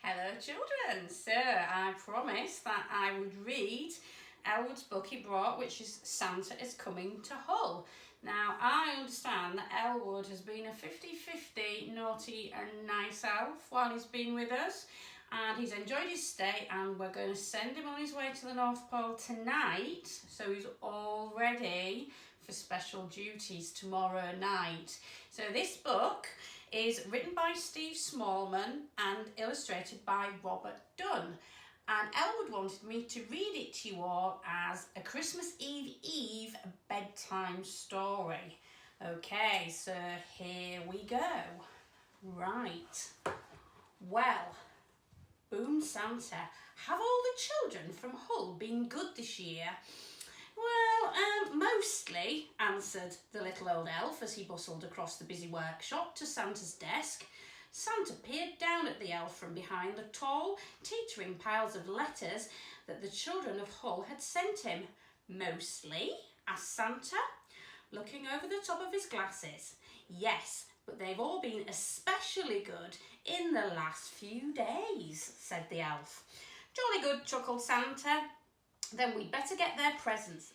Hello children, so I promised that I would read Elwood's book he brought, which is Santa is Coming to Hull. Now I understand that Elwood has been a 50-50 naughty and nice elf while he's been with us, and he's enjoyed his stay, and we're going to send him on his way to the North Pole tonight, so he's all ready for special duties tomorrow night. So this book is written by Steve Smallman and illustrated by Robert Dunn. And Elwood wanted me to read it to you all as a Christmas Eve bedtime story. Okay, so here we go. Right. Well, boom Santa, have all the children from Hull been good this year? Well, mostly, answered the little old elf as he bustled across the busy workshop to Santa's desk. Santa peered down at the elf from behind the tall, teetering piles of letters that the children of Hull had sent him. Mostly, asked Santa, looking over the top of his glasses. Yes, but they've all been especially good in the last few days, said the elf. Jolly good, chuckled Santa. Then we'd better get their presents.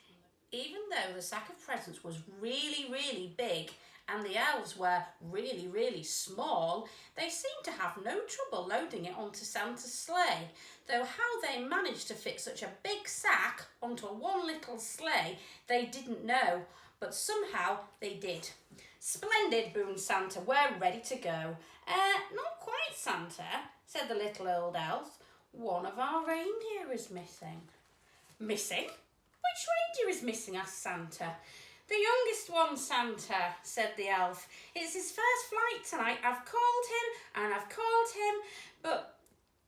Even though the sack of presents was really big and the elves were really small, they seemed to have no trouble loading it onto Santa's sleigh. Though how they managed to fit such a big sack onto one little sleigh, they didn't know, but somehow they did. Splendid, boomed Santa, we're ready to go. Not quite, Santa, said the little old elf. One of our reindeer is missing. Missing? Which reindeer is missing? Asked Santa. The youngest one, Santa, said the elf. It's his first flight tonight. I've called him, but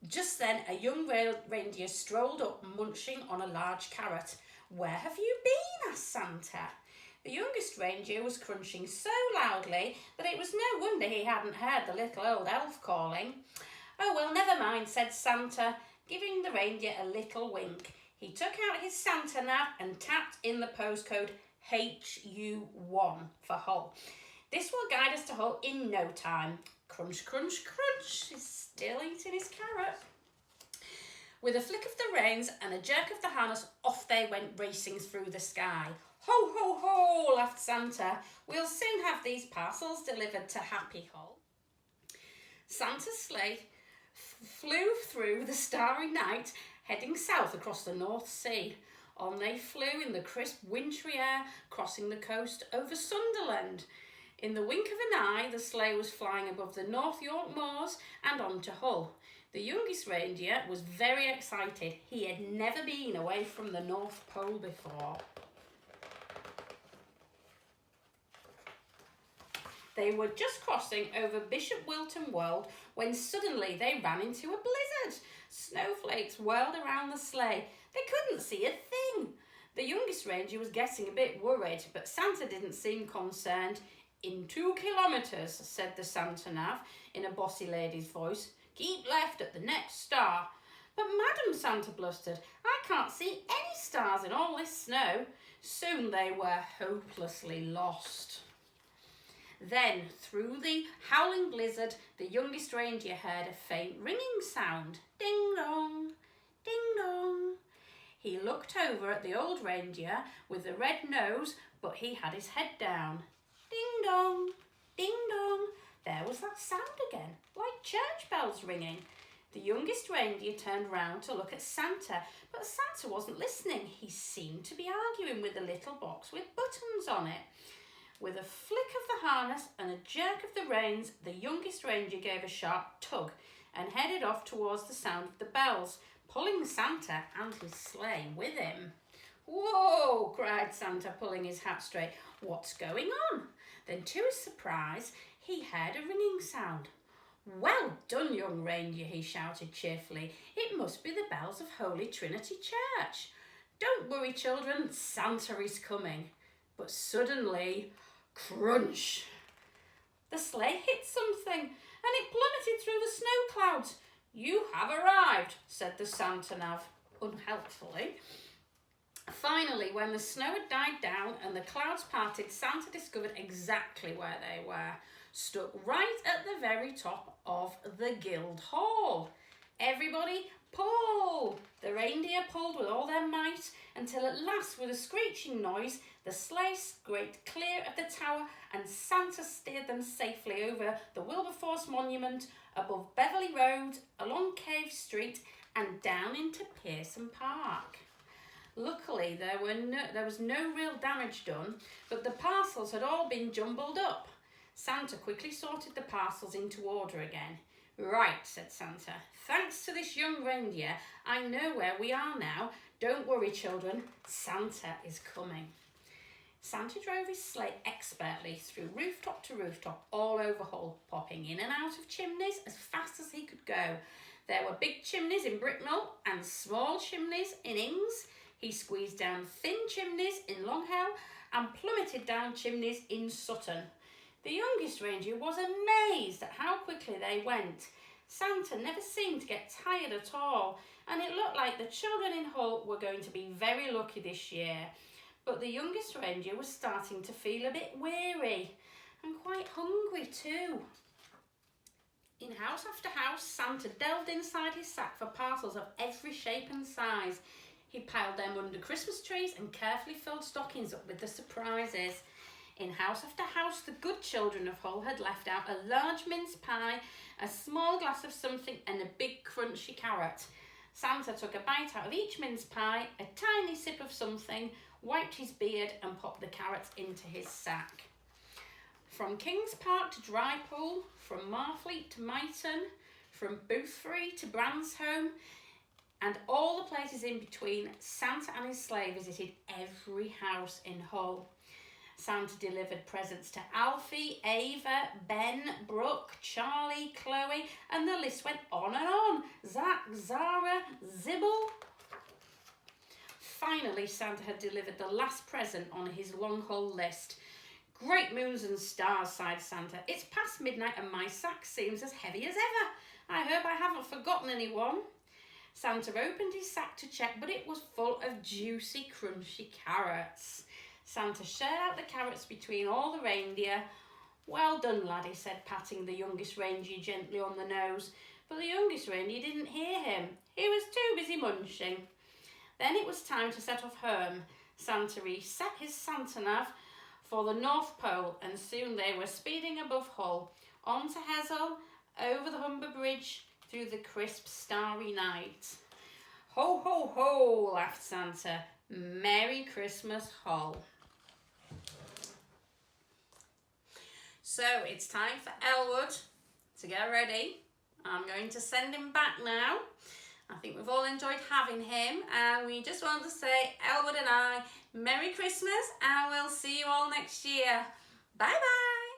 just then a young reindeer strolled up, munching on a large carrot. Where have you been? Asked Santa. The youngest reindeer was crunching so loudly that it was no wonder he hadn't heard the little old elf calling. Oh, well, never mind, said Santa, giving the reindeer a little wink. He took out his Santa nav and tapped in the postcode HU1 for Hull. This will guide us to Hull in no time. Crunch, crunch, crunch. He's still eating his carrot. With a flick of the reins and a jerk of the harness, off they went racing through the sky. Ho, ho, ho, laughed Santa. We'll soon have these parcels delivered to Happy Hull. Santa's sleigh flew through the starry night, heading south across the North Sea. On they flew in the crisp wintry air, crossing the coast over Sunderland. In the wink of an eye, the sleigh was flying above the North York moors and on to Hull. The youngest reindeer was very excited. He had never been away from the North Pole before. They were just crossing over Bishop Wilton Wold when suddenly they ran into a blizzard. Snowflakes whirled around the sleigh. They couldn't see a thing. The youngest reindeer was getting a bit worried, but Santa didn't seem concerned. In 2 kilometres, said the Santa nav in a bossy lady's voice. Keep left at the next star. But Madam, Santa blustered, I can't see any stars in all this snow. Soon they were hopelessly lost. Then, through the howling blizzard, the youngest reindeer heard a faint ringing sound. Ding dong, ding dong. He looked over at the old reindeer with the red nose, but he had his head down. Ding dong, ding dong. There was that sound again, like church bells ringing. The youngest reindeer turned round to look at Santa, but Santa wasn't listening. He seemed to be arguing with the little box with buttons on it. With a flick of the harness and a jerk of the reins, the youngest reindeer gave a sharp tug and headed off towards the sound of the bells, pulling Santa and his sleigh with him. Whoa, cried Santa, pulling his hat straight. What's going on? Then, to his surprise, he heard a ringing sound. Well done, young reindeer, he shouted cheerfully. It must be the bells of Holy Trinity Church. Don't worry, children, Santa is coming. But suddenly, crunch! The sleigh hit something, and it plummeted through the snow clouds. You have arrived, said the Santa nav, unhelpfully. Finally, when the snow had died down and the clouds parted, Santa discovered exactly where they were, stuck right at the very top of the Guild Hall. Everybody pull! The reindeer pulled with all their might until at last, with a screeching noise, the sleigh scraped clear of the tower and Santa steered them safely over the Wilberforce Monument, above Beverly Road, along Cave Street and down into Pearson Park. Luckily, there was no real damage done, but the parcels had all been jumbled up. Santa quickly sorted the parcels into order again. Right, said Santa. Thanks to this young reindeer, I know where we are now. Don't worry, children. Santa is coming. Santa drove his sleigh expertly through rooftop to rooftop all over Hull, popping in and out of chimneys as fast as he could go. There were big chimneys in Bricknell and small chimneys in Ings. He squeezed down thin chimneys in Long Hill and plummeted down chimneys in Sutton. The youngest reindeer was amazed at how quickly they went. Santa never seemed to get tired at all, and it looked like the children in Hull were going to be very lucky this year. But the youngest reindeer was starting to feel a bit weary and quite hungry too. In house after house, Santa delved inside his sack for parcels of every shape and size. He piled them under Christmas trees and carefully filled stockings up with the surprises. In house after house, the good children of Hull had left out a large mince pie, a small glass of something and a big crunchy carrot. Santa took a bite out of each mince pie, a tiny sip of something, wiped his beard and popped the carrots into his sack. From Kings Park to Drypool, from Marfleet to Myton, from Boothbury to Bransholme, and all the places in between, Santa and his sleigh visited every house in Hull. Santa delivered presents to Alfie, Ava, Ben, Brooke, Charlie, Chloe, and the list went on and on. Zach, Zara, Zibble. Finally, Santa had delivered the last present on his long haul list. Great moons and stars, sighed Santa. It's past midnight and my sack seems as heavy as ever. I hope I haven't forgotten anyone. Santa opened his sack to check, but it was full of juicy, crunchy carrots. Santa shared out the carrots between all the reindeer. Well done, laddie, said, patting the youngest reindeer gently on the nose. But the youngest reindeer didn't hear him. He was too busy munching. Then it was time to set off home. Santa reset his Santa nav for the North Pole, and soon they were speeding above Hull, on to Hessel, over the Humber Bridge, through the crisp, starry night. Ho, ho, ho, laughed Santa. Merry Christmas, Hull. So it's time for Elwood to get ready. I'm going to send him back now. I think we've all enjoyed having him, and we just want to say, Elwood and I, Merry Christmas, and we'll see you all next year. Bye-bye.